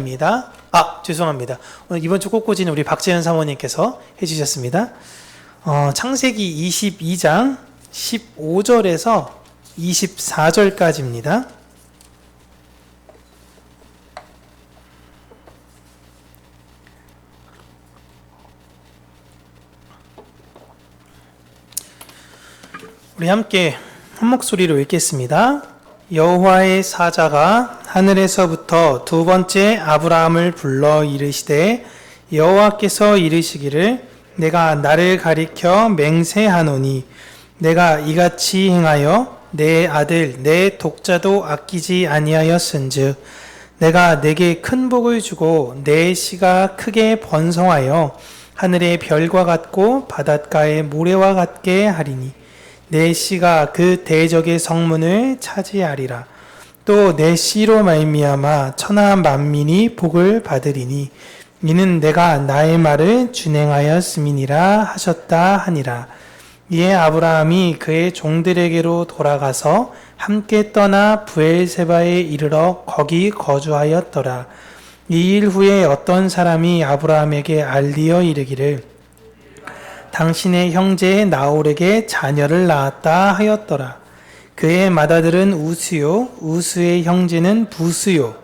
입니다. 죄송합니다. 오늘 이번 주 꽃꽂이는 우리 박재현 사모님께서 해주셨습니다. 창세기 22장 15절에서 24절까지입니다. 우리 함께 한 목소리로 읽겠습니다. 여호와의 사자가 하늘에서부터 두 번째 아브라함을 불러 이르시되 여호와께서 이르시기를 내가 나를 가리켜 맹세하노니 내가 이같이 행하여 내 아들 내 독자도 아끼지 아니하였은즉 내가 내게 큰 복을 주고 내 씨가 크게 번성하여 하늘의 별과 같고 바닷가의 모래와 같게 하리니 내 씨가 그 대적의 성문을 차지하리라. 또 내 씨로 말미암아 천하 만민이 복을 받으리니 이는 내가 나의 말을 준행하였음이니라 하셨다 하니라. 이에 아브라함이 그의 종들에게로 돌아가서 함께 떠나 브엘세바에 이르러 거기 거주하였더라. 이 일 후에 어떤 사람이 아브라함에게 알리어 이르기를 당신의 형제 나홀에게 자녀를 낳았다 하였더라. 그의 맏아들은 우스요, 우스의 형제는 부스요,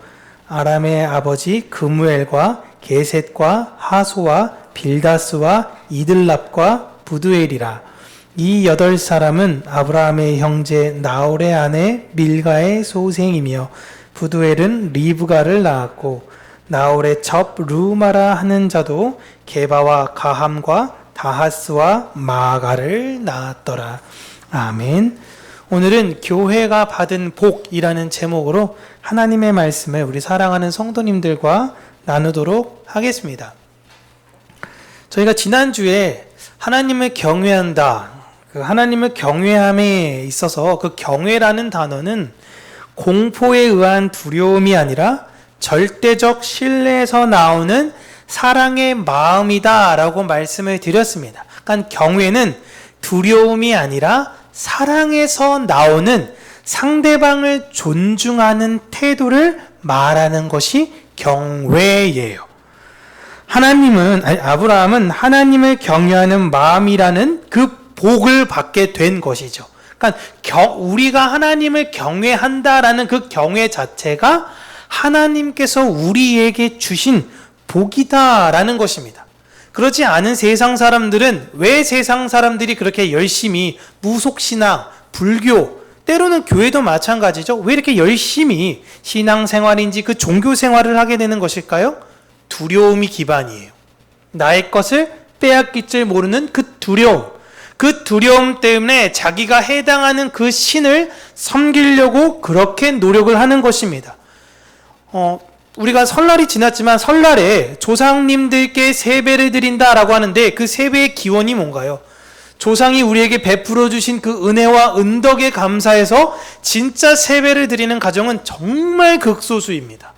아람의 아버지 그무엘과 게셋과 하소와 빌다스와 이들랍과 부두엘이라. 이 8사람은 아브라함의 형제 나홀의 아내 밀가의 소생이며 부두엘은 리브가를 낳았고 나홀의 첩 루마라 하는 자도 게바와 가함과 다하스와 마가를 낳았더라. 아멘. 오늘은 교회가 받은 복이라는 제목으로 하나님의 말씀을 우리 사랑하는 성도님들과 나누도록 하겠습니다. 저희가 지난주에 하나님을 경외한다. 그 하나님을 경외함에 있어서 그 경외라는 단어는 공포에 의한 두려움이 아니라 절대적 신뢰에서 나오는 사랑의 마음이다 라고 말씀을 드렸습니다. 그러니까 경외는 두려움이 아니라 사랑에서 나오는 상대방을 존중하는 태도를 말하는 것이 경외예요. 아브라함은 하나님을 경외하는 마음이라는 그 복을 받게 된 것이죠. 그러니까 우리가 하나님을 경외한다라는 그 경외 자체가 하나님께서 우리에게 주신 복이다라는 것입니다. 그렇지 않은 세상 사람들은 왜 세상 사람들이 그렇게 열심히 무속신앙, 불교, 때로는 교회도 마찬가지죠. 왜 이렇게 열심히 신앙생활인지 그 종교생활을 하게 되는 것일까요? 두려움이 기반이에요. 나의 것을 빼앗길 줄 모르는 그 두려움. 그 두려움 때문에 자기가 해당하는 그 신을 섬기려고 그렇게 노력을 하는 것입니다. 우리가 설날이 지났지만 설날에 조상님들께 세배를 드린다라고 하는데 그 세배의 기원이 뭔가요? 조상이 우리에게 베풀어 주신 그 은혜와 은덕에 감사해서 진짜 세배를 드리는 가정은 정말 극소수입니다.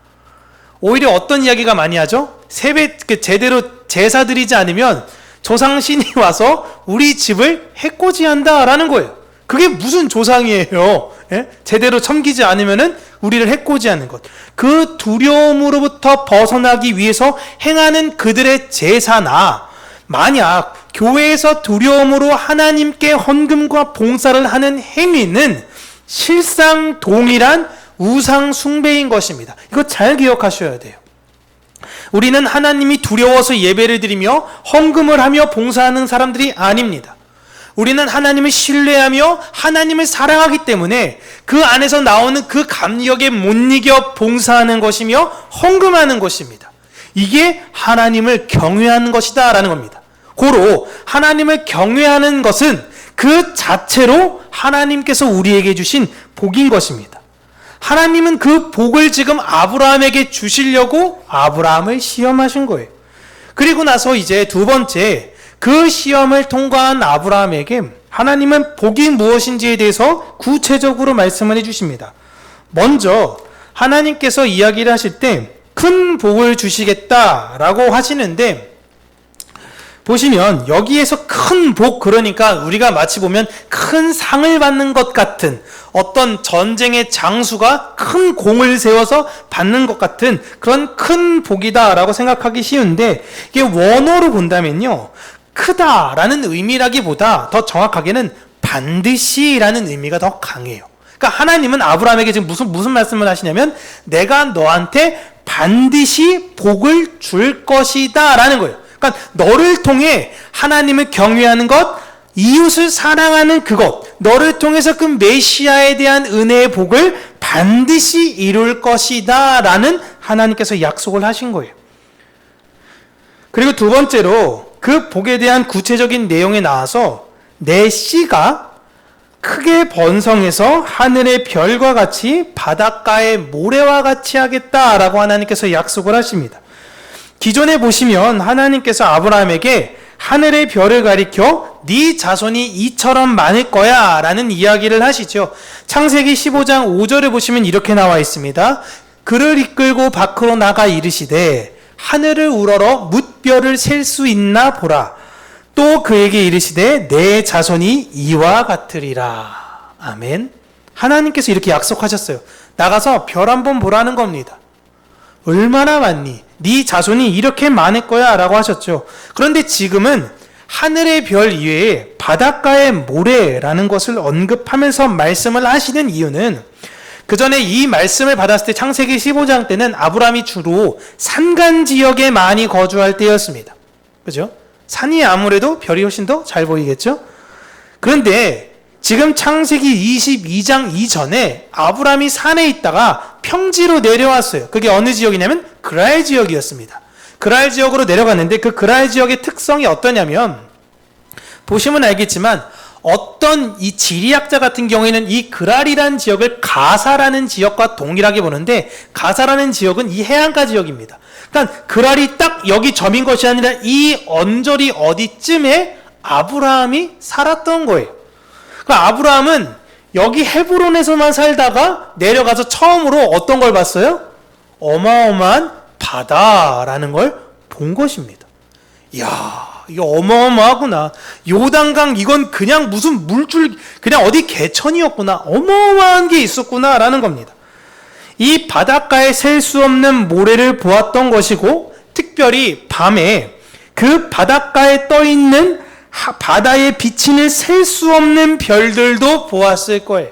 오히려 어떤 이야기가 많이 하죠? 세배 제대로 제사 드리지 않으면 조상신이 와서 우리 집을 해코지한다라는 거예요. 그게 무슨 조상이에요? 예? 제대로 섬기지 않으면은 우리를 해코지하는 것. 그 두려움으로부터 벗어나기 위해서 행하는 그들의 제사나 만약 교회에서 두려움으로 하나님께 헌금과 봉사를 하는 행위는 실상 동일한 우상 숭배인 것입니다. 이거 잘 기억하셔야 돼요. 우리는 하나님이 두려워서 예배를 드리며 헌금을 하며 봉사하는 사람들이 아닙니다. 우리는 하나님을 신뢰하며 하나님을 사랑하기 때문에 그 안에서 나오는 그 감격에 못 이겨 봉사하는 것이며 헌금하는 것입니다. 이게 하나님을 경외하는 것이다 라는 겁니다. 고로 하나님을 경외하는 것은 그 자체로 하나님께서 우리에게 주신 복인 것입니다. 하나님은 그 복을 지금 아브라함에게 주시려고 아브라함을 시험하신 거예요. 그리고 나서 이제 두 번째 그 시험을 통과한 아브라함에게 하나님은 복이 무엇인지에 대해서 구체적으로 말씀을 해주십니다. 먼저 하나님께서 이야기를 하실 때 큰 복을 주시겠다라고 하시는데 보시면 여기에서 큰 복, 그러니까 우리가 마치 보면 큰 상을 받는 것 같은, 어떤 전쟁의 장수가 큰 공을 세워서 받는 것 같은 그런 큰 복이다라고 생각하기 쉬운데, 이게 원어로 본다면요, 크다라는 의미라기보다 더 정확하게는 반드시라는 의미가 더 강해요. 그러니까 하나님은 아브라함에게 지금 무슨 말씀을 하시냐면, 내가 너한테 반드시 복을 줄 것이다 라는 거예요. 그러니까 너를 통해 하나님을 경외하는 것, 이웃을 사랑하는 그것, 너를 통해서 그 메시아에 대한 은혜의 복을 반드시 이룰 것이다 라는 하나님께서 약속을 하신 거예요. 그리고 두 번째로 그 복에 대한 구체적인 내용에 나와서 내 씨가 크게 번성해서 하늘의 별과 같이 바닷가의 모래와 같이 하겠다라고 하나님께서 약속을 하십니다. 기존에 보시면 하나님께서 아브라함에게 하늘의 별을 가리켜 네 자손이 이처럼 많을 거야 라는 이야기를 하시죠. 창세기 15장 5절에 보시면 이렇게 나와 있습니다. 그를 이끌고 밖으로 나가 이르시되 하늘을 우러러 뭇별을 셀 수 있나 보라. 또 그에게 이르시되 내 자손이 이와 같으리라. 아멘. 하나님께서 이렇게 약속하셨어요. 나가서 별 한번 보라는 겁니다. 얼마나 많니? 네 자손이 이렇게 많을 거야 라고 하셨죠. 그런데 지금은 하늘의 별 이외에 바닷가의 모래라는 것을 언급하면서 말씀을 하시는 이유는, 그 전에 이 말씀을 받았을 때 창세기 15장 때는 아브라함이 주로 산간 지역에 많이 거주할 때였습니다. 그죠? 산이 아무래도 별이 훨씬 더 잘 보이겠죠? 그런데 지금 창세기 22장 이전에 아브라함이 산에 있다가 평지로 내려왔어요. 그게 어느 지역이냐면 그랄 지역이었습니다. 그랄 지역으로 내려갔는데 그 그랄 지역의 특성이 어떠냐면, 보시면 알겠지만 어떤 이 지리학자 같은 경우에는 이 그랄이라는 지역을 가사라는 지역과 동일하게 보는데, 가사라는 지역은 이 해안가 지역입니다. 그러니까 그랄이 딱 여기 점인 것이 아니라 이 언저리 어디쯤에 아브라함이 살았던 거예요. 그러니까 아브라함은 여기 헤브론에서만 살다가 내려가서 처음으로 어떤 걸 봤어요? 어마어마한 바다라는 걸 본 것입니다. 이야, 이거 어마어마하구나. 요단강 이건 그냥 무슨 물줄, 그냥 어디 개천이었구나. 어마어마한 게 있었구나 라는 겁니다. 이 바닷가에 셀 수 없는 모래를 보았던 것이고, 특별히 밤에 그 바닷가에 떠있는 바다에 비치는 셀 수 없는 별들도 보았을 거예요.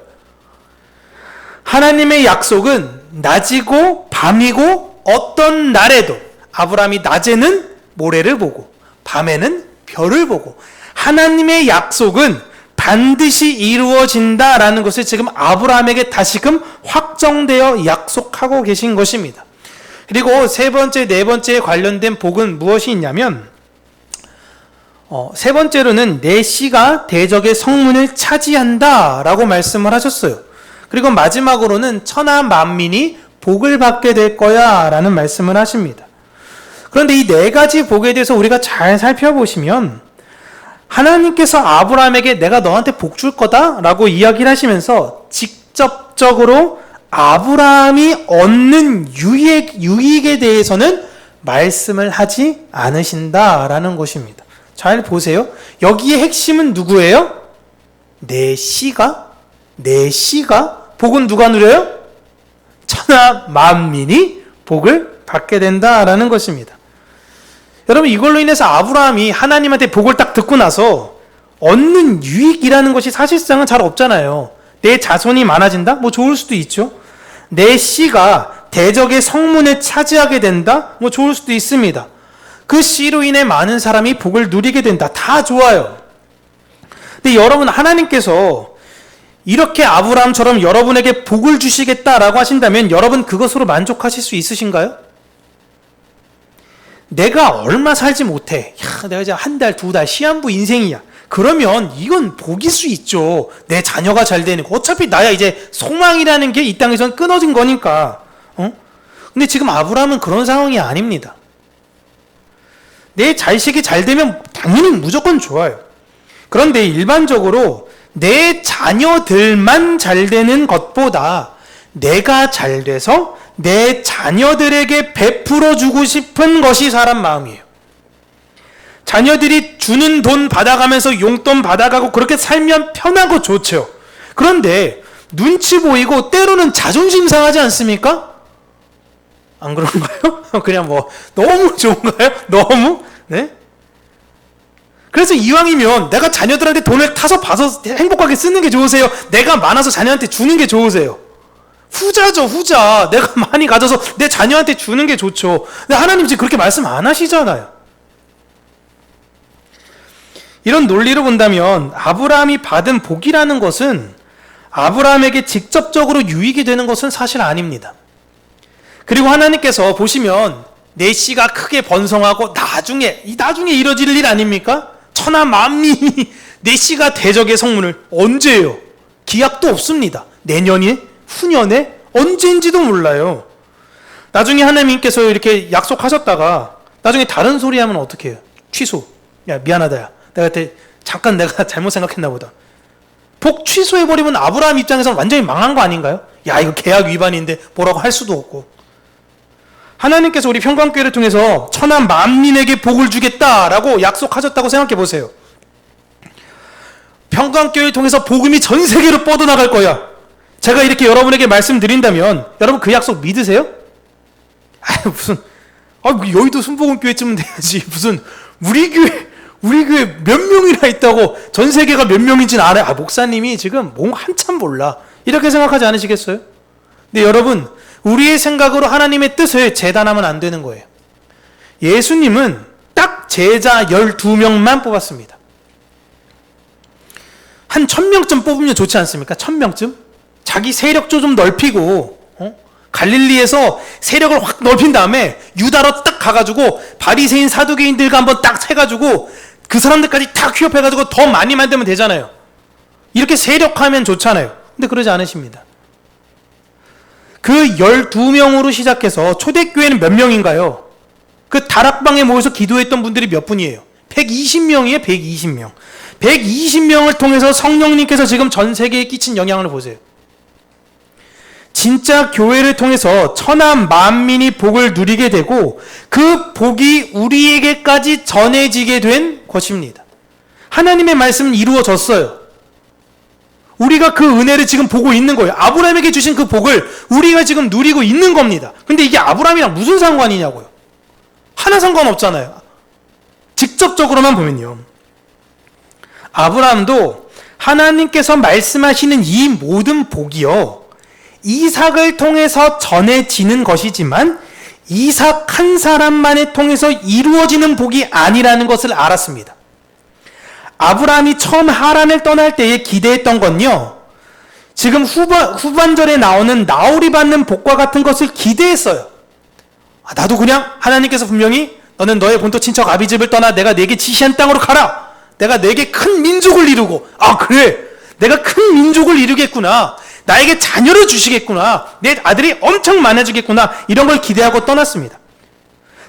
하나님의 약속은 낮이고 밤이고 어떤 날에도 아브라함이 낮에는 모래를 보고 밤에는 별을 보고, 하나님의 약속은 반드시 이루어진다라는 것을 지금 아브라함에게 다시금 확정되어 약속하고 계신 것입니다. 그리고 세 번째, 네 번째에 관련된 복은 무엇이 있냐면, 세 번째로는 내 씨가 대적의 성문을 차지한다 라고 말씀을 하셨어요. 그리고 마지막으로는 천하 만민이 복을 받게 될 거야 라는 말씀을 하십니다. 그런데 이 네 가지 복에 대해서 우리가 잘 살펴보시면, 하나님께서 아브라함에게 내가 너한테 복 줄 거다 라고 이야기를 하시면서 직접적으로 아브라함이 얻는 유익에 대해서는 말씀을 하지 않으신다라는 것입니다. 잘 보세요. 여기에 핵심은 누구예요? 내 씨가 복은 누가 누려요? 천하 만민이 복을 받게 된다라는 것입니다. 여러분, 이걸로 인해서 아브라함이 하나님한테 복을 딱 듣고 나서 얻는 유익이라는 것이 사실상은 잘 없잖아요. 내 자손이 많아진다? 뭐 좋을 수도 있죠. 내 씨가 대적의 성문에 차지하게 된다? 뭐 좋을 수도 있습니다. 그 씨로 인해 많은 사람이 복을 누리게 된다. 다 좋아요. 근데 여러분, 하나님께서 이렇게 아브라함처럼 여러분에게 복을 주시겠다라고 하신다면 여러분 그것으로 만족하실 수 있으신가요? 내가 얼마 살지 못해. 내가 이제 한 달, 두 달, 시한부 인생이야. 그러면 이건 복일 수 있죠. 내 자녀가 잘 되는 거. 어차피 나야 이제 소망이라는 게 이 땅에선 끊어진 거니까. 근데 지금 아브라함은 그런 상황이 아닙니다. 내 자식이 잘 되면 당연히 무조건 좋아요. 그런데 일반적으로 내 자녀들만 잘 되는 것보다 내가 잘 돼서 내 자녀들에게 베풀어 주고 싶은 것이 사람 마음이에요. 자녀들이 주는 돈 받아가면서 용돈 받아가고 그렇게 살면 편하고 좋죠. 그런데 눈치 보이고 때로는 자존심 상하지 않습니까? 안 그런가요? 그냥 뭐 너무 좋은가요? 너무? 네? 그래서 이왕이면 내가 자녀들한테 돈을 타서 봐서 행복하게 쓰는 게 좋으세요? 내가 많아서 자녀한테 주는 게 좋으세요? 후자죠, 후자. 내가 많이 가져서 내 자녀한테 주는 게 좋죠. 근데 하나님 지금 그렇게 말씀 안 하시잖아요. 이런 논리로 본다면 아브라함이 받은 복이라는 것은 아브라함에게 직접적으로 유익이 되는 것은 사실 아닙니다. 그리고 하나님께서 보시면 내 씨가 크게 번성하고 나중에 이뤄질 일 아닙니까? 천하 만민이 내 씨가 대적의 성문을 언제예요? 기약도 없습니다. 내년에? 후년에? 언제인지도 몰라요. 나중에 하나님께서 이렇게 약속하셨다가 나중에 다른 소리 하면 어떻게 해요? 취소. 야, 미안하다. 야. 잠깐 내가 잘못 생각했나 보다. 복 취소해버리면 아브라함 입장에서는 완전히 망한 거 아닌가요? 야, 이거 계약 위반인데 뭐라고 할 수도 없고. 하나님께서 우리 평강교회를 통해서 천하 만민에게 복을 주겠다라고 약속하셨다고 생각해 보세요. 평강교회를 통해서 복음이 전 세계로 뻗어나갈 거야. 제가 이렇게 여러분에게 말씀드린다면 여러분 그 약속 믿으세요? 여의도 순복음교회쯤은 돼야지. 무슨 우리 교회 몇 명이나 있다고 전 세계가 몇 명인지는 알아요. 목사님이 지금 뭔 한참 몰라. 이렇게 생각하지 않으시겠어요? 근데 여러분, 우리의 생각으로 하나님의 뜻을 재단하면 안 되는 거예요. 예수님은 딱 제자 12명만 뽑았습니다. 한 1000명쯤 뽑으면 좋지 않습니까? 1000명쯤? 자기 세력 좀 넓히고 갈릴리에서 세력을 확 넓힌 다음에 유다로 딱 가가지고 바리새인 사두개인들과 한번 딱 해가지고 그 사람들까지 딱 휴업해가지고 더 많이 만들면 되잖아요. 이렇게 세력하면 좋잖아요. 근데 그러지 않으십니다. 그 12명으로 시작해서 초대교회는 몇 명인가요? 그 다락방에 모여서 기도했던 분들이 몇 분이에요? 120명이에요. 120명. 120명을 통해서 성령님께서 지금 전 세계에 끼친 영향을 보세요. 진짜 교회를 통해서 천하 만민이 복을 누리게 되고 그 복이 우리에게까지 전해지게 된 것입니다. 하나님의 말씀은 이루어졌어요. 우리가 그 은혜를 지금 보고 있는 거예요. 아브라함에게 주신 그 복을 우리가 지금 누리고 있는 겁니다. 근데 이게 아브라함이랑 무슨 상관이냐고요? 하나 상관없잖아요. 직접적으로만 보면요. 아브라함도 하나님께서 말씀하시는 이 모든 복이요. 이삭을 통해서 전해지는 것이지만 이삭 한 사람만을 통해서 이루어지는 복이 아니라는 것을 알았습니다. 아브라함이 처음 하란을 떠날 때에 기대했던 건요. 지금 후반절에 나오는 나홀이 받는 복과 같은 것을 기대했어요. 나도 그냥 하나님께서 분명히 너는 너의 본토 친척 아비집을 떠나 내가 네게 지시한 땅으로 가라. 내가 네게 큰 민족을 이루고 그래. 내가 큰 민족을 이루겠구나. 나에게 자녀를 주시겠구나. 내 아들이 엄청 많아지겠구나. 이런 걸 기대하고 떠났습니다.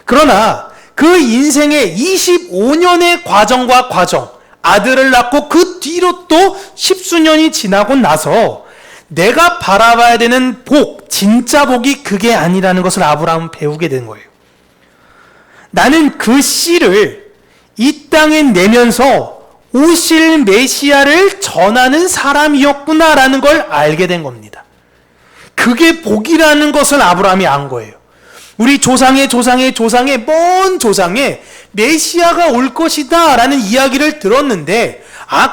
그러나 그 인생의 25년의 과정과 과정, 아들을 낳고 그 뒤로 또 십수년이 지나고 나서 내가 바라봐야 되는 복, 진짜 복이 그게 아니라는 것을 아브라함은 배우게 된 거예요. 나는 그 씨를 이 땅에 내면서 오실 메시아를 전하는 사람이었구나라는 걸 알게 된 겁니다. 그게 복이라는 것을 아브라함이 안 거예요. 우리 조상의 먼 조상에 메시아가 올 것이다 라는 이야기를 들었는데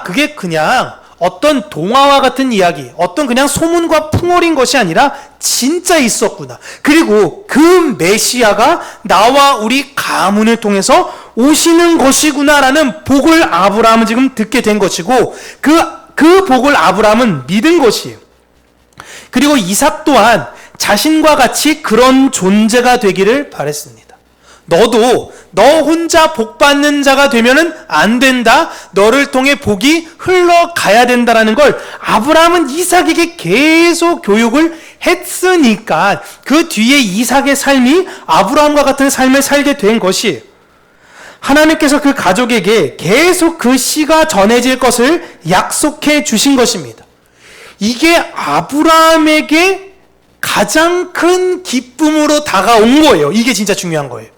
그게 그냥 어떤 동화와 같은 이야기, 어떤 그냥 소문과 풍월인 것이 아니라 진짜 있었구나. 그리고 그 메시아가 나와 우리 가문을 통해서 오시는 것이구나라는 복을 아브라함은 지금 듣게 된 것이고 그 복을 아브라함은 믿은 것이에요. 그리고 이삭 또한 자신과 같이 그런 존재가 되기를 바랬습니다. 너도 너 혼자 복 받는 자가 되면은 안 된다. 너를 통해 복이 흘러가야 된다라는 걸 아브라함은 이삭에게 계속 교육을 했으니까 그 뒤에 이삭의 삶이 아브라함과 같은 삶을 살게 된 것이에요. 하나님께서 그 가족에게 계속 그 씨가 전해질 것을 약속해 주신 것입니다. 이게 아브라함에게 가장 큰 기쁨으로 다가온 거예요. 이게 진짜 중요한 거예요.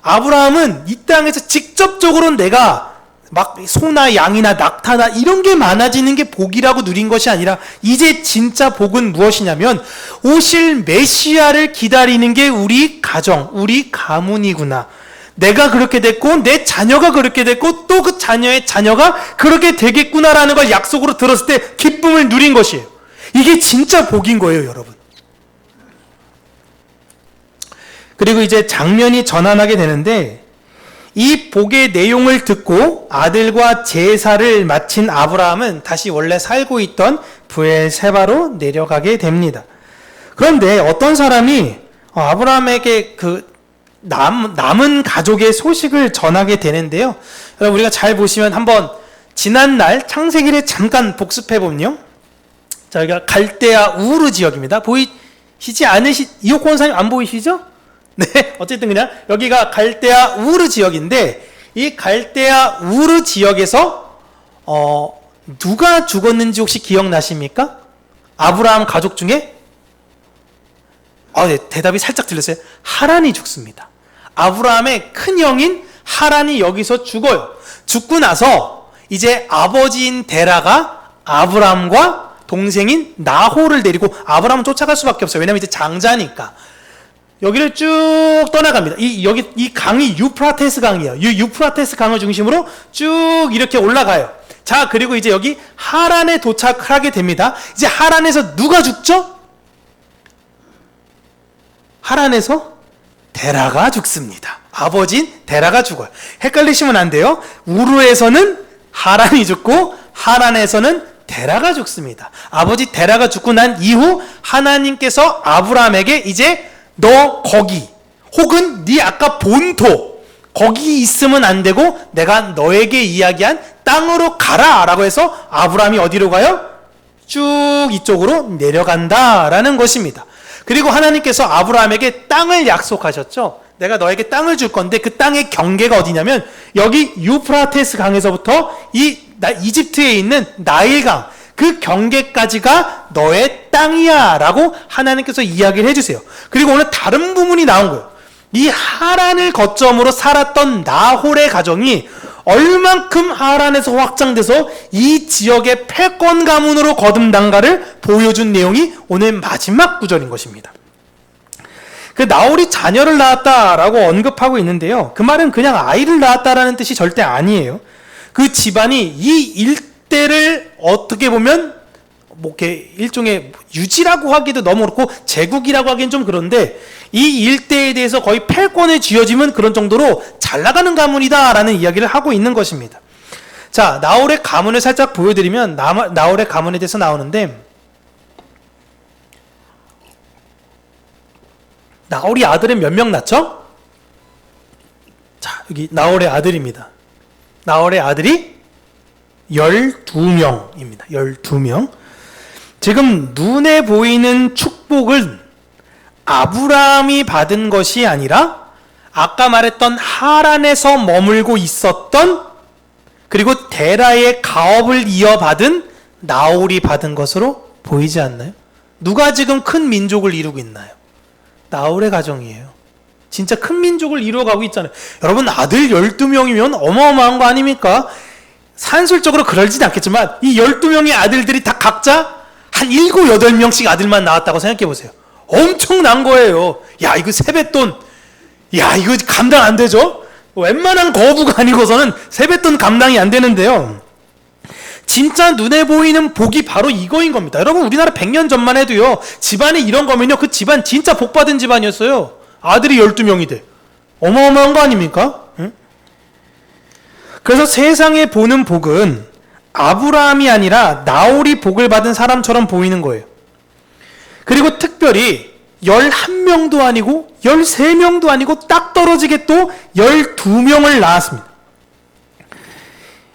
아브라함은 이 땅에서 직접적으로 내가 막 소나 양이나 낙타나 이런 게 많아지는 게 복이라고 누린 것이 아니라 이제 진짜 복은 무엇이냐면 오실 메시아를 기다리는 게 우리 가정, 우리 가문이구나. 내가 그렇게 됐고 내 자녀가 그렇게 됐고 또 그 자녀의 자녀가 그렇게 되겠구나라는 걸 약속으로 들었을 때 기쁨을 누린 것이에요. 이게 진짜 복인 거예요, 여러분. 그리고 이제 장면이 전환하게 되는데 이 복의 내용을 듣고 아들과 제사를 마친 아브라함은 다시 원래 살고 있던 브엘세바로 내려가게 됩니다. 그런데 어떤 사람이 아브라함에게 그 남은 가족의 소식을 전하게 되는데요. 여러분 우리가 잘 보시면 한번 지난날 창세기를 잠깐 복습해보면요. 자, 여기가 갈대아 우르 지역입니다. 보이시지 이옥 권사님 안 보이시죠? 네, 어쨌든 그냥 여기가 갈대아 우르 지역인데 이 갈대아 우르 지역에서 누가 죽었는지 혹시 기억나십니까? 아브라함 가족 중에? 네, 대답이 살짝 들렸어요. 하란이 죽습니다. 아브라함의 큰형인 하란이 여기서 죽어요. 죽고 나서 이제 아버지인 데라가 아브라함과 동생인 나홀을 데리고 아브라함은 쫓아갈 수밖에 없어요. 왜냐면 이제 장자니까. 여기를 쭉 떠나갑니다. 이 강이 유프라테스 강이에요. 유프라테스 강을 중심으로 쭉 이렇게 올라가요. 자, 그리고 이제 여기 하란에 도착하게 됩니다. 이제 하란에서 누가 죽죠? 하란에서 데라가 죽습니다. 아버지인 데라가 죽어요. 헷갈리시면 안 돼요. 우르에서는 하란이 죽고 하란에서는 데라가 죽습니다. 아버지 데라가 죽고 난 이후 하나님께서 아브라함에게 이제 너 거기 혹은 네 아까 본토 거기 있으면 안 되고 내가 너에게 이야기한 땅으로 가라 라고 해서 아브라함이 어디로 가요? 쭉 이쪽으로 내려간다라는 것입니다. 그리고 하나님께서 아브라함에게 땅을 약속하셨죠. 내가 너에게 땅을 줄 건데 그 땅의 경계가 어디냐면 여기 유프라테스 강에서부터 이집트에 있는 나일강 그 경계까지가 너의 땅이야 라고 하나님께서 이야기를 해주세요. 그리고 오늘 다른 부분이 나온 거예요. 이 하란을 거점으로 살았던 나홀의 가정이 얼만큼 하란에서 확장돼서 이 지역의 패권 가문으로 거듭난가를 보여준 내용이 오늘 마지막 구절인 것입니다. 그 나홀이 자녀를 낳았다라고 언급하고 있는데요. 그 말은 그냥 아이를 낳았다라는 뜻이 절대 아니에요. 그 집안이 이 일대를 어떻게 보면 뭐 이렇게 일종의 유지라고 하기도 너무 그렇고 제국이라고 하기엔 좀 그런데 이 일대에 대해서 거의 패권을 쥐어지면 그런 정도로 잘 나가는 가문이다라는 이야기를 하고 있는 것입니다. 자, 나홀의 가문을 살짝 보여드리면 나홀의 가문에 대해서 나오는데 나홀이 아들은 몇 명 낳죠? 자, 여기 나홀의 아들입니다. 나홀의 아들이 12명입니다. 12명. 지금 눈에 보이는 축복은 아브라함이 받은 것이 아니라 아까 말했던 하란에서 머물고 있었던 그리고 데라의 가업을 이어받은 나홀이 받은 것으로 보이지 않나요? 누가 지금 큰 민족을 이루고 있나요? 나홀의 가정이에요. 진짜 큰 민족을 이루어가고 있잖아요. 여러분 아들 12명이면 어마어마한 거 아닙니까? 산술적으로 그러진 않겠지만 이 12명의 아들들이 다 각자 한 7, 8명씩 아들만 낳았다고 생각해보세요. 엄청난 거예요. 야 이거 세뱃돈 야 이거 감당 안 되죠? 웬만한 거부가 아니고서는 세뱃돈 감당이 안 되는데요. 진짜 눈에 보이는 복이 바로 이거인 겁니다. 여러분 우리나라 100년 전만 해도요 집안이 이런 거면요 그 집안 진짜 복받은 집안이었어요. 아들이 12명이 돼. 어마어마한 거 아닙니까? 응? 그래서 세상에 보는 복은 아브라함이 아니라 나홀이 복을 받은 사람처럼 보이는 거예요. 그리고 특별히 11명도 아니고 13명도 아니고 딱 떨어지게 또 12명을 낳았습니다.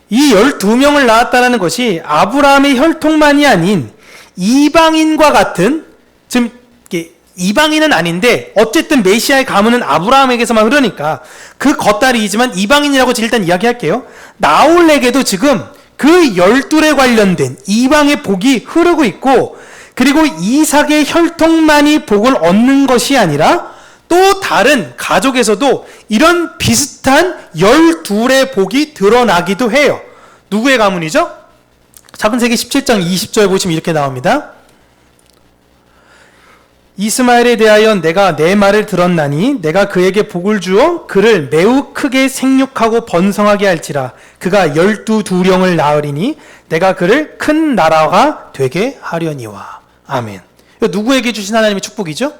이 12명을 낳았다는 것이 아브라함의 혈통만이 아닌 이방인과 같은 지금 이방인은 아닌데 어쨌든 메시아의 가문은 아브라함에게서만 흐르니까 그 겉다리이지만 이방인이라고 일단 이야기할게요. 나홀에게도 지금 그 12에 관련된 이방의 복이 흐르고 있고 그리고 이삭의 혈통만이 복을 얻는 것이 아니라 또 다른 가족에서도 이런 비슷한 12의 복이 드러나기도 해요. 누구의 가문이죠? 창세기 17장 20절에 보시면 이렇게 나옵니다. 이스마엘에 대하여 내가 내 말을 들었나니 내가 그에게 복을 주어 그를 매우 크게 생육하고 번성하게 할지라. 그가 12두령을 낳으리니 내가 그를 큰 나라가 되게 하려니와. 아멘. 누구에게 주신 하나님의 축복이죠?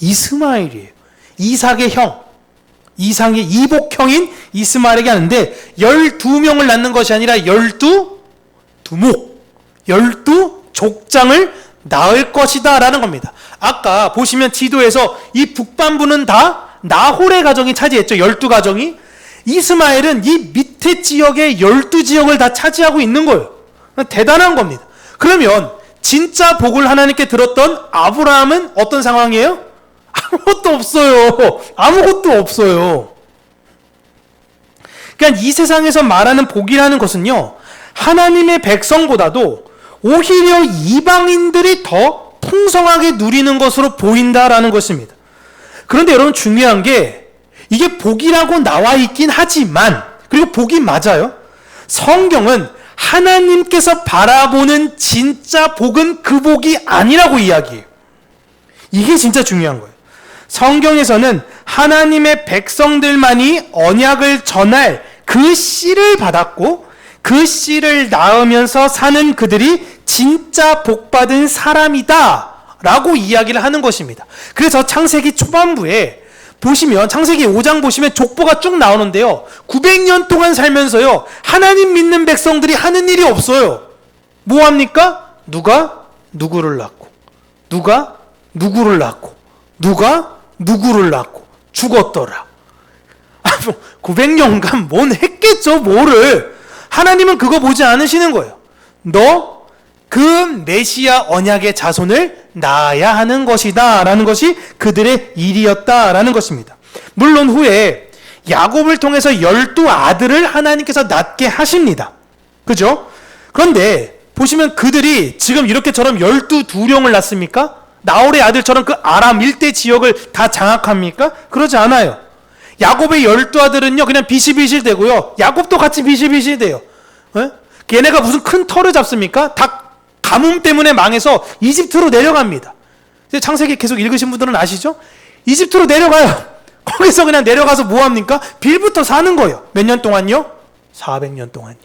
이스마엘이에요. 이삭의 형, 이삭의 이복형인 이스마엘에게 하는데 12명을 낳는 것이 아니라 12두목, 12족장을 낳을 것이다 라는 겁니다. 아까 보시면 지도에서 이 북반부는 다 나홀의 가정이 차지했죠. 12가정이. 이스마엘은 이 밑에 지역의 12지역을 다 차지하고 있는 거예요. 대단한 겁니다. 그러면 진짜 복을 하나님께 들었던 아브라함은 어떤 상황이에요? 아무것도 없어요. 아무것도 없어요. 그러니까 이 세상에서 말하는 복이라는 것은요, 하나님의 백성보다도 오히려 이방인들이 더 풍성하게 누리는 것으로 보인다라는 것입니다. 그런데 여러분 중요한 게 이게 복이라고 나와 있긴 하지만, 그리고 복이 맞아요. 성경은 하나님께서 바라보는 진짜 복은 그 복이 아니라고 이야기해요. 이게 진짜 중요한 거예요. 성경에서는 하나님의 백성들만이 언약을 전할 그 씨를 받았고 그 씨를 낳으면서 사는 그들이 진짜 복받은 사람이다 라고 이야기를 하는 것입니다. 그래서 창세기 초반부에 보시면 창세기 5장 보시면 족보가 쭉 나오는데요. 900년 동안 살면서요, 하나님 믿는 백성들이 하는 일이 없어요. 뭐합니까? 누가 누구를 낳고, 누가 누구를 낳고, 누가 누구를 낳고 죽었더라. 900년간 뭔 했겠죠, 뭐를. 하나님은 그거 보지 않으시는 거예요. 너 그 메시아 언약의 자손을 낳아야 하는 것이다 라는 것이 그들의 일이었다라는 것입니다. 물론 후에 야곱을 통해서 12아들을 하나님께서 낳게 하십니다. 그죠? 그런데 보시면 그들이 지금 이렇게처럼 12두령을 낳습니까? 나홀의 아들처럼 그 아람 일대 지역을 다 장악합니까? 그러지 않아요. 야곱의 12아들은요 그냥 비실비실 되고요, 야곱도 같이 비실비실 돼요. 걔네가 무슨 큰 터를 잡습니까? 다 가뭄 때문에 망해서 이집트로 내려갑니다. 창세기 계속 읽으신 분들은 아시죠? 이집트로 내려가요. 거기서 그냥 내려가서 뭐합니까? 빌부터 사는 거예요. 몇 년 동안요? 400년 동안요.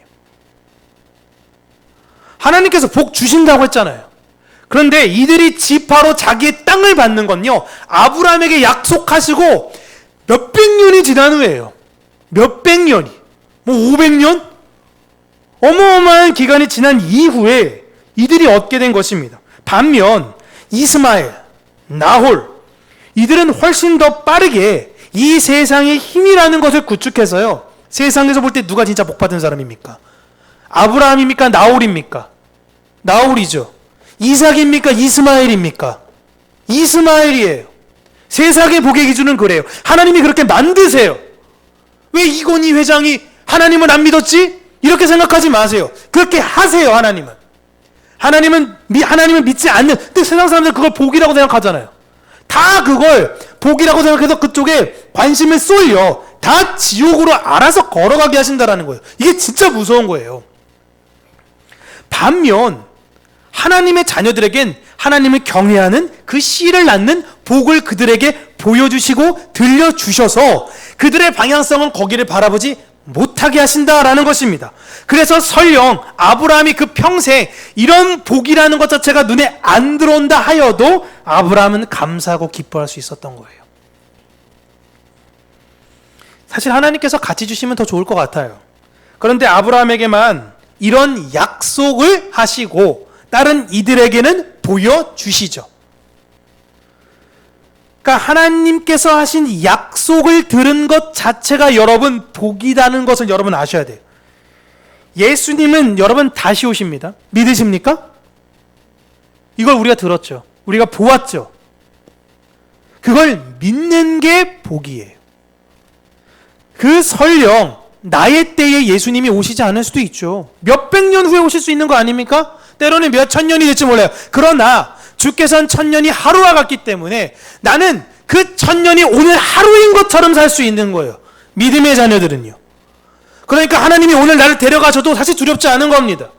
하나님께서 복 주신다고 했잖아요. 그런데 이들이 지파로 자기의 땅을 받는 건요, 아브라함에게 약속하시고 몇백 년이 지난 후에요. 몇백 년이, 뭐 500년? 어마어마한 기간이 지난 이후에 이들이 얻게 된 것입니다. 반면 이스마엘, 나홀, 이들은 훨씬 더 빠르게 이 세상의 힘이라는 것을 구축해서요, 세상에서 볼 때 누가 진짜 복받은 사람입니까? 아브라함입니까? 나홀입니까? 나홀이죠. 이삭입니까? 이스마엘입니까? 이스마엘이에요. 세상의 복의 기준은 그래요. 하나님이 그렇게 만드세요. 왜 이건희 회장이 하나님을 안 믿었지? 이렇게 생각하지 마세요. 그렇게 하세요. 하나님을 믿지 않는, 근데 세상 사람들 그걸 복이라고 생각하잖아요. 다 그걸 복이라고 생각해서 그쪽에 관심을 쏠려 다 지옥으로 알아서 걸어가게 하신다라는 거예요. 이게 진짜 무서운 거예요. 반면 하나님의 자녀들에겐 하나님을 경외하는 그 씨를 낳는 복을 그들에게 보여주시고 들려주셔서 그들의 방향성은 거기를 바라보지 못하게 하신다라는 것입니다. 그래서 설령 아브라함이 그 평생 이런 복이라는 것 자체가 눈에 안 들어온다 하여도 아브라함은 감사하고 기뻐할 수 있었던 거예요. 사실 하나님께서 같이 주시면 더 좋을 것 같아요. 그런데 아브라함에게만 이런 약속을 하시고 다른 이들에게는 보여주시죠. 그러니까 하나님께서 하신 약속을 들은 것 자체가 여러분 복이라는 것을 여러분 아셔야 돼요. 예수님은 여러분 다시 오십니다. 믿으십니까? 이걸 우리가 들었죠. 우리가 보았죠. 그걸 믿는 게 복이에요. 그 설령 나의 때에 예수님이 오시지 않을 수도 있죠. 몇백 년 후에 오실 수 있는 거 아닙니까? 때로는 몇 천 년이 될지 몰라요. 그러나 주께서는 천년이 하루와 같기 때문에 나는 그 1000년이 오늘 하루인 것처럼 살 수 있는 거예요. 믿음의 자녀들은요. 그러니까 하나님이 오늘 나를 데려가셔도 사실 두렵지 않은 겁니다.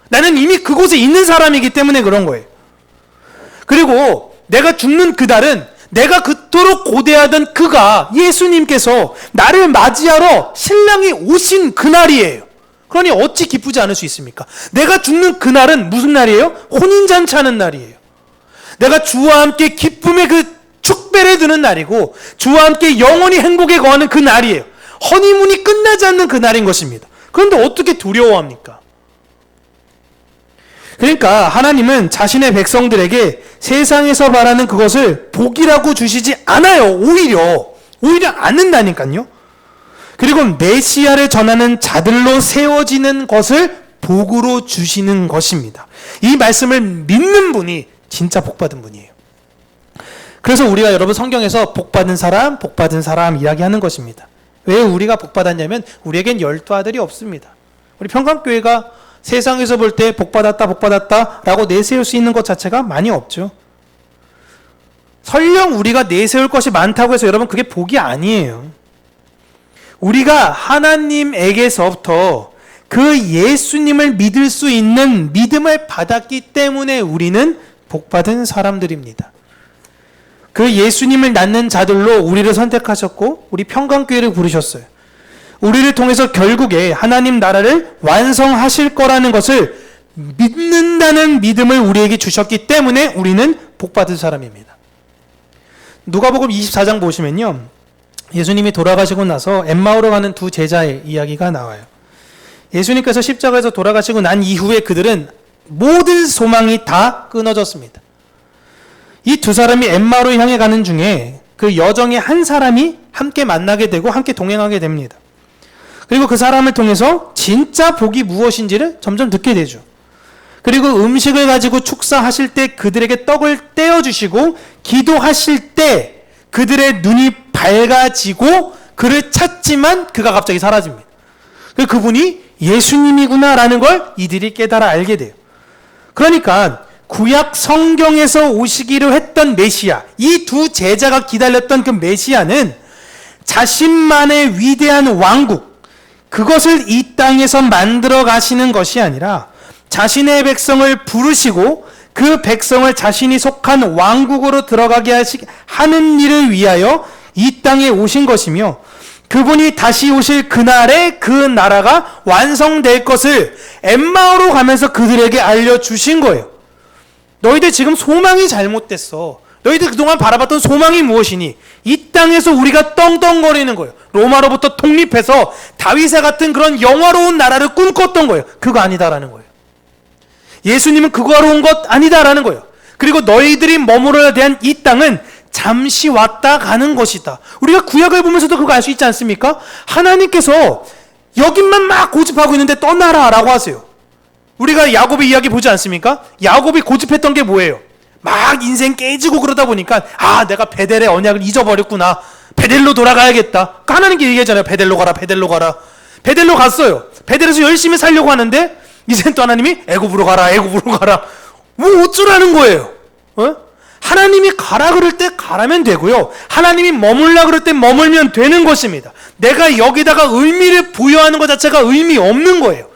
나는 이미 그곳에 있는 사람이기 때문에 그런 거예요. 그리고 내가 죽는 그날은 내가 그토록 고대하던 그가, 예수님께서 나를 맞이하러 신랑이 오신 그날이에요. 그러니 어찌 기쁘지 않을 수 있습니까? 내가 죽는 그날은 무슨 날이에요? 혼인잔치 하는 날이에요. 내가 주와 함께 기쁨의 그 축배를 드는 날이고 주와 함께 영원히 행복에 거하는 그 날이에요. 허니문이 끝나지 않는 그 날인 것입니다. 그런데 어떻게 두려워합니까? 그러니까 하나님은 자신의 백성들에게 세상에서 바라는 그것을 복이라고 주시지 않아요. 오히려 않는다니까요. 그리고 메시아를 전하는 자들로 세워지는 것을 복으로 주시는 것입니다. 이 말씀을 믿는 분이 진짜 복받은 분이에요. 그래서 우리가 여러분 성경에서 복받은 사람 이야기하는 것입니다. 왜 우리가 복받았냐면 우리에겐 12아들이 없습니다. 우리 평강교회가 세상에서 볼 때 복받았다 라고 내세울 수 있는 것 자체가 많이 없죠. 설령 우리가 내세울 것이 많다고 해서 여러분 그게 복이 아니에요. 우리가 하나님에게서부터 그 예수님을 믿을 수 있는 믿음을 받았기 때문에 우리는 복받은 사람들입니다. 그 예수님을 낳는 자들로 우리를 선택하셨고 우리 평강교회를 부르셨어요. 우리를 통해서 결국에 하나님 나라를 완성하실 거라는 것을 믿는다는 믿음을 우리에게 주셨기 때문에 우리는 복받은 사람입니다. 누가복음 24장 보시면요, 예수님이 돌아가시고 나서 엠마오로 가는 두 제자의 이야기가 나와요. 예수님께서 십자가에서 돌아가시고 난 이후에 그들은 모든 소망이 다 끊어졌습니다. 이 두 사람이 엠마오로 향해 가는 중에 그 여정의 한 사람이 함께 만나게 되고 함께 동행하게 됩니다. 그리고 그 사람을 통해서 진짜 복이 무엇인지를 점점 듣게 되죠. 그리고 음식을 가지고 축사하실 때 그들에게 떡을 떼어주시고 기도하실 때 그들의 눈이 밝아지고 그를 찾지만 그가 갑자기 사라집니다. 그분이 예수님이구나 라는 걸 이들이 깨달아 알게 돼요. 그러니까 구약 성경에서 오시기로 했던 메시아, 이 두 제자가 기다렸던 그 메시아는 자신만의 위대한 왕국, 그것을 이 땅에서 만들어 가시는 것이 아니라 자신의 백성을 부르시고 그 백성을 자신이 속한 왕국으로 들어가게 하는 일을 위하여 이 땅에 오신 것이며 그분이 다시 오실 그날에 그 나라가 완성될 것을 엠마오로 가면서 그들에게 알려주신 거예요. 너희들 지금 소망이 잘못됐어. 너희들 그동안 바라봤던 소망이 무엇이니? 이 땅에서 우리가 떵떵거리는 거예요. 로마로부터 독립해서 다윗의 같은 그런 영화로운 나라를 꿈꿨던 거예요. 그거 아니다라는 거예요. 예수님은 그거로운 것 아니다라는 거예요. 그리고 너희들이 머물어야 대한 이 땅은 잠시 왔다 가는 것이다. 우리가 구약을 보면서도 그거 알 수 있지 않습니까? 하나님께서 여긴만 막 고집하고 있는데 떠나라라고 하세요. 우리가 야곱의 이야기 보지 않습니까? 야곱이 고집했던 게 뭐예요? 막 인생 깨지고 그러다 보니까 내가 베델의 언약을 잊어버렸구나. 베델로 돌아가야겠다. 하나님께 얘기하잖아요. 베델로 가라. 베델로 갔어요. 베델에서 열심히 살려고 하는데 이젠 또 하나님이 애굽으로 가라. 뭐 어쩌라는 거예요? 하나님이 가라 그럴 때 가라면 되고요. 하나님이 머물라 그럴 때 머물면 되는 것입니다. 내가 여기다가 의미를 부여하는 것 자체가 의미 없는 거예요.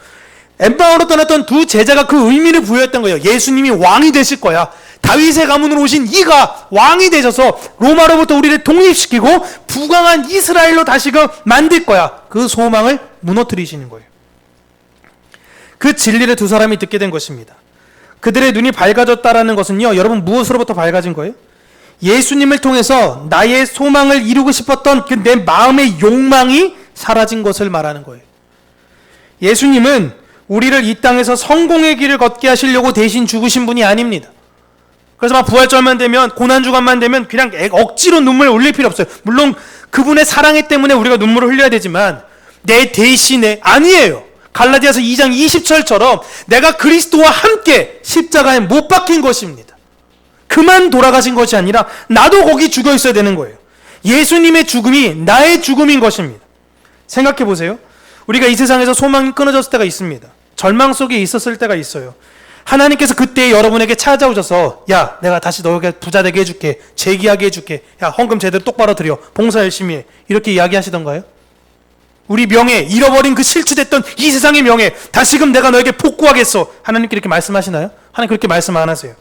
엠마오로 떠났던 두 제자가 그 의미를 부여했던 거예요. 예수님이 왕이 되실 거야. 다윗의 가문으로 오신 이가 왕이 되셔서 로마로부터 우리를 독립시키고 부강한 이스라엘로 다시금 만들 거야. 그 소망을 무너뜨리시는 거예요. 그 진리를 두 사람이 듣게 된 것입니다. 그들의 눈이 밝아졌다라는 것은요, 여러분 무엇으로부터 밝아진 거예요? 예수님을 통해서 나의 소망을 이루고 싶었던 그 내 마음의 욕망이 사라진 것을 말하는 거예요. 예수님은 우리를 이 땅에서 성공의 길을 걷게 하시려고 대신 죽으신 분이 아닙니다. 그래서 막 부활절만 되면, 고난주간만 되면 그냥 억지로 눈물을 흘릴 필요 없어요. 물론 그분의 사랑 때문에 우리가 눈물을 흘려야 되지만 내 대신에 아니에요. 갈라디아서 2장 20절처럼 내가 그리스도와 함께 십자가에 못 박힌 것입니다. 그만 돌아가신 것이 아니라 나도 거기 죽어 있어야 되는 거예요. 예수님의 죽음이 나의 죽음인 것입니다. 생각해 보세요. 우리가 이 세상에서 소망이 끊어졌을 때가 있습니다. 절망 속에 있었을 때가 있어요. 하나님께서 그때 여러분에게 찾아오셔서 야, 내가 다시 너에게 부자 되게 해줄게, 재기하게 해줄게, 야, 헌금 제대로 똑바로 드려, 봉사 열심히 해, 이렇게 이야기하시던가요? 우리 명예, 잃어버린 그 실추됐던 이 세상의 명예, 다시금 내가 너에게 복구하겠어, 하나님께 이렇게 말씀하시나요? 하나님 그렇게 말씀 안 하세요.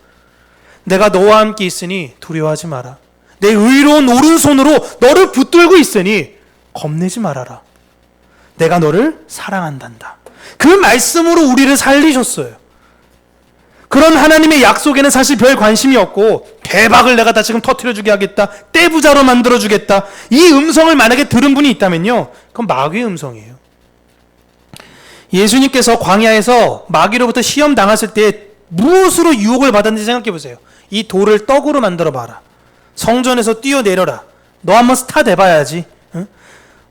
내가 너와 함께 있으니 두려워하지 마라. 내 의로운 오른손으로 너를 붙들고 있으니 겁내지 말아라. 내가 너를 사랑한단다. 그 말씀으로 우리를 살리셨어요. 그런 하나님의 약속에는 사실 별 관심이 없고, 대박을 내가 다시금 터뜨려주게 하겠다, 떼부자로 만들어주겠다, 이 음성을 만약에 들은 분이 있다면요, 그건 마귀의 음성이에요. 예수님께서 광야에서 마귀로부터 시험 당했을 때 무엇으로 유혹을 받았는지 생각해 보세요. 이 돌을 떡으로 만들어 봐라, 성전에서 뛰어내려라, 너 한번 스타 돼봐야지, 응?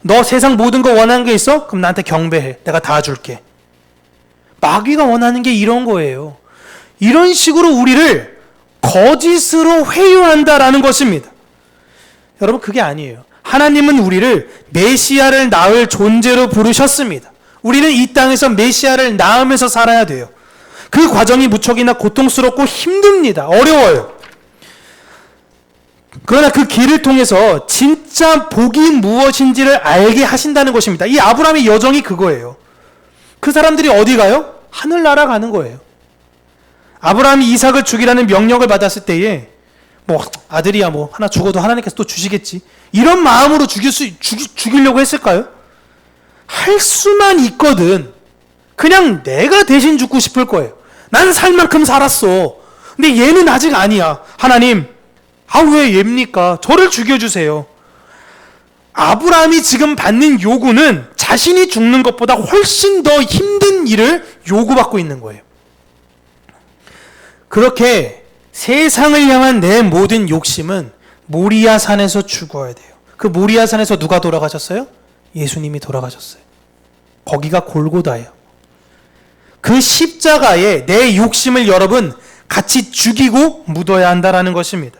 너 세상 모든 거 원하는 게 있어? 그럼 나한테 경배해, 내가 다 줄게. 마귀가 원하는 게 이런 거예요. 이런 식으로 우리를 거짓으로 회유한다라는 것입니다. 여러분, 그게 아니에요. 하나님은 우리를 메시아를 낳을 존재로 부르셨습니다. 우리는 이 땅에서 메시아를 낳으면서 살아야 돼요. 그 과정이 무척이나 고통스럽고 힘듭니다. 어려워요. 그러나 그 길을 통해서 진짜 복이 무엇인지를 알게 하신다는 것입니다. 이 아브라함의 여정이 그거예요. 그 사람들이 어디 가요? 하늘나라 가는 거예요. 아브라함이 이삭을 죽이라는 명령을 받았을 때에 뭐 아들이야 뭐 하나 죽어도 하나님께서 또 주시겠지, 이런 마음으로 죽이려고 했을까요? 할 수만 있거든 그냥 내가 대신 죽고 싶을 거예요. 난 살 만큼 살았어. 근데 얘는 아직 아니야. 하나님, 왜 얘입니까? 저를 죽여주세요. 아브라함이 지금 받는 요구는 자신이 죽는 것보다 훨씬 더 힘든 일을 요구받고 있는 거예요. 그렇게 세상을 향한 내 모든 욕심은 모리아 산에서 죽어야 돼요. 그 모리아 산에서 누가 돌아가셨어요? 예수님이 돌아가셨어요. 거기가 골고다예요. 그 십자가에 내 욕심을 여러분 같이 죽이고 묻어야 한다라는 것입니다.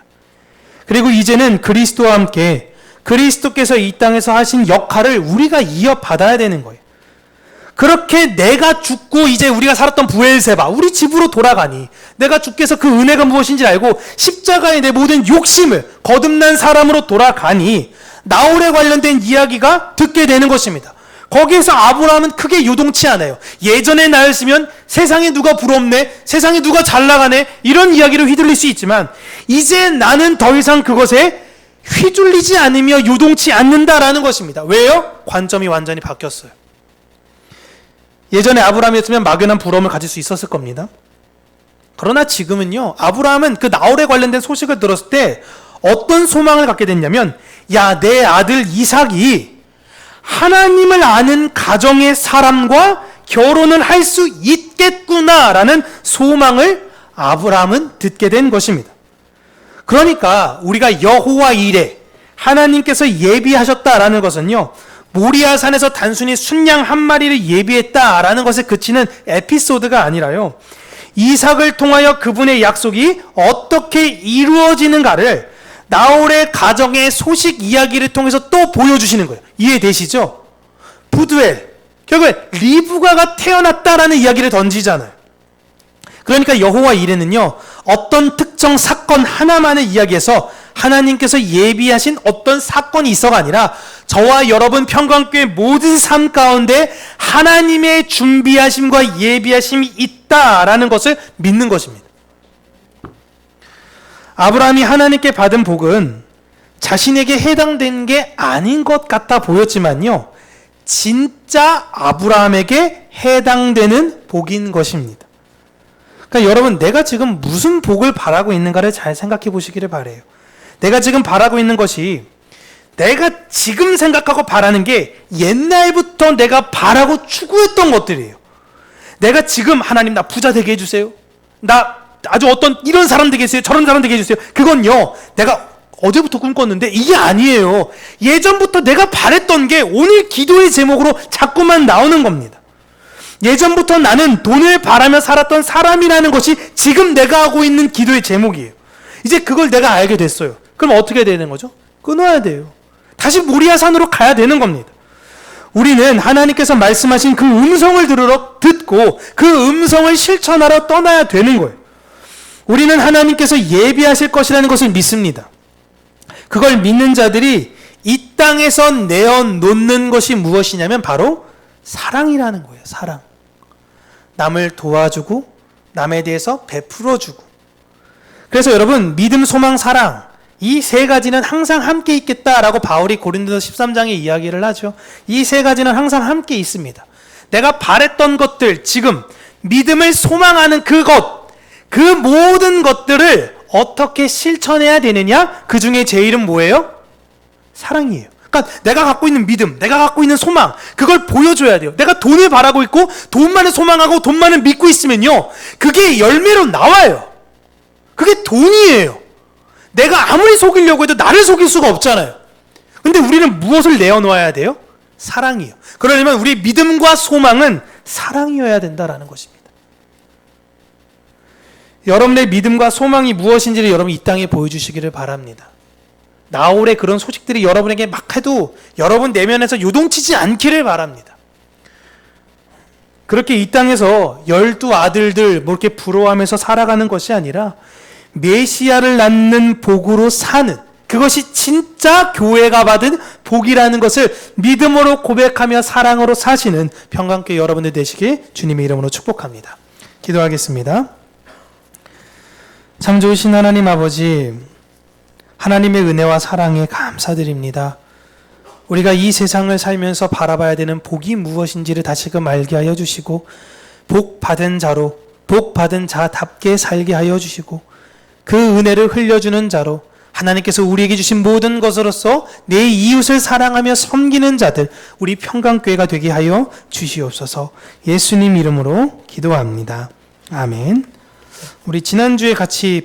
그리고 이제는 그리스도와 함께 그리스도께서 이 땅에서 하신 역할을 우리가 이어받아야 되는 거예요. 그렇게 내가 죽고 이제 우리가 살았던 부엘세바, 우리 집으로 돌아가니 내가 주께서 그 은혜가 무엇인지 알고 십자가에 내 모든 욕심을 거듭난 사람으로 돌아가니 나홀에 관련된 이야기가 듣게 되는 것입니다. 거기에서 아브라함은 크게 요동치 않아요. 예전의 나였으면 세상에 누가 부럽네, 세상에 누가 잘 나가네, 이런 이야기로 휘둘릴 수 있지만 이제 나는 더 이상 그것에 휘둘리지 않으며 요동치 않는다라는 것입니다. 왜요? 관점이 완전히 바뀌었어요. 예전에 아브라함이었으면 막연한 부러움을 가질 수 있었을 겁니다. 그러나 지금은요, 아브라함은 그 나홀에 관련된 소식을 들었을 때 어떤 소망을 갖게 됐냐면, 야, 내 아들 이삭이 하나님을 아는 가정의 사람과 결혼을 할 수 있겠구나라는 소망을 아브라함은 듣게 된 것입니다. 그러니까 우리가 여호와 이레, 하나님께서 예비하셨다라는 것은요, 모리아 산에서 단순히 순양 한 마리를 예비했다라는 것에 그치는 에피소드가 아니라요, 이삭을 통하여 그분의 약속이 어떻게 이루어지는가를 나홀의 가정의 소식 이야기를 통해서 또 보여주시는 거예요. 이해되시죠? 부두엘, 결국에 리브가가 태어났다라는 이야기를 던지잖아요. 그러니까 여호와 이레는요, 어떤 특정 사건 하나만을 이야기해서 하나님께서 예비하신 어떤 사건이 있어가 아니라 저와 여러분 평강교회 모든 삶 가운데 하나님의 준비하심과 예비하심이 있다라는 것을 믿는 것입니다. 아브라함이 하나님께 받은 복은 자신에게 해당된 게 아닌 것 같아 보였지만요, 진짜 아브라함에게 해당되는 복인 것입니다. 그러니까 여러분, 내가 지금 무슨 복을 바라고 있는가를 잘 생각해 보시기를 바라요. 내가 지금 바라고 있는 것이, 내가 지금 생각하고 바라는 게 옛날부터 내가 바라고 추구했던 것들이에요. 내가 지금 하나님 나 부자 되게 해주세요, 나 아주 어떤 이런 사람 되게 해주세요, 저런 사람 되게 해주세요, 그건요 내가 어제부터 꿈꿨는데 이게 아니에요. 예전부터 내가 바랬던 게 오늘 기도의 제목으로 자꾸만 나오는 겁니다. 예전부터 나는 돈을 바라며 살았던 사람이라는 것이 지금 내가 하고 있는 기도의 제목이에요. 이제 그걸 내가 알게 됐어요. 그럼 어떻게 되는 거죠? 끊어야 돼요. 다시 모리아 산으로 가야 되는 겁니다. 우리는 하나님께서 말씀하신 그 음성을 듣고 그 음성을 실천하러 떠나야 되는 거예요. 우리는 하나님께서 예비하실 것이라는 것을 믿습니다. 그걸 믿는 자들이 이 땅에서 내어놓는 것이 무엇이냐면 바로 사랑이라는 거예요. 사랑. 남을 도와주고 남에 대해서 베풀어주고. 그래서 여러분, 믿음, 소망, 사랑, 이 세 가지는 항상 함께 있겠다라고 바울이 고린도서 13장에 이야기를 하죠. 이 세 가지는 항상 함께 있습니다. 내가 바랬던 것들, 지금 믿음을 소망하는 그것, 그 모든 것들을 어떻게 실천해야 되느냐? 그 중에 제일은 뭐예요? 사랑이에요. 그러니까 내가 갖고 있는 믿음, 내가 갖고 있는 소망, 그걸 보여줘야 돼요. 내가 돈을 바라고 있고 돈만을 소망하고 돈만을 믿고 있으면요, 그게 열매로 나와요. 그게 돈이에요. 내가 아무리 속이려고 해도 나를 속일 수가 없잖아요. 근데 우리는 무엇을 내어놓아야 돼요? 사랑이에요. 그러려면 우리 믿음과 소망은 사랑이어야 된다라는 것입니다. 여러분의 믿음과 소망이 무엇인지를 여러분 이 땅에 보여주시기를 바랍니다. 나홀의 그런 소식들이 여러분에게 막 해도 여러분 내면에서 요동치지 않기를 바랍니다. 그렇게 이 땅에서 12아들들 뭐 이렇게 부러워하면서 살아가는 것이 아니라 메시아를 낳는 복으로 사는, 그것이 진짜 교회가 받은 복이라는 것을 믿음으로 고백하며 사랑으로 사시는 평강교회 여러분들 되시길 주님의 이름으로 축복합니다. 기도하겠습니다. 참 좋으신 하나님 아버지, 하나님의 은혜와 사랑에 감사드립니다. 우리가 이 세상을 살면서 바라봐야 되는 복이 무엇인지를 다시금 알게 하여 주시고, 복 받은 자로, 복 받은 자답게 살게 하여 주시고, 그 은혜를 흘려주는 자로 하나님께서 우리에게 주신 모든 것으로서 내 이웃을 사랑하며 섬기는 자들, 우리 평강교회가 되게 하여 주시옵소서. 예수님 이름으로 기도합니다. 아멘. 우리 지난주에 같이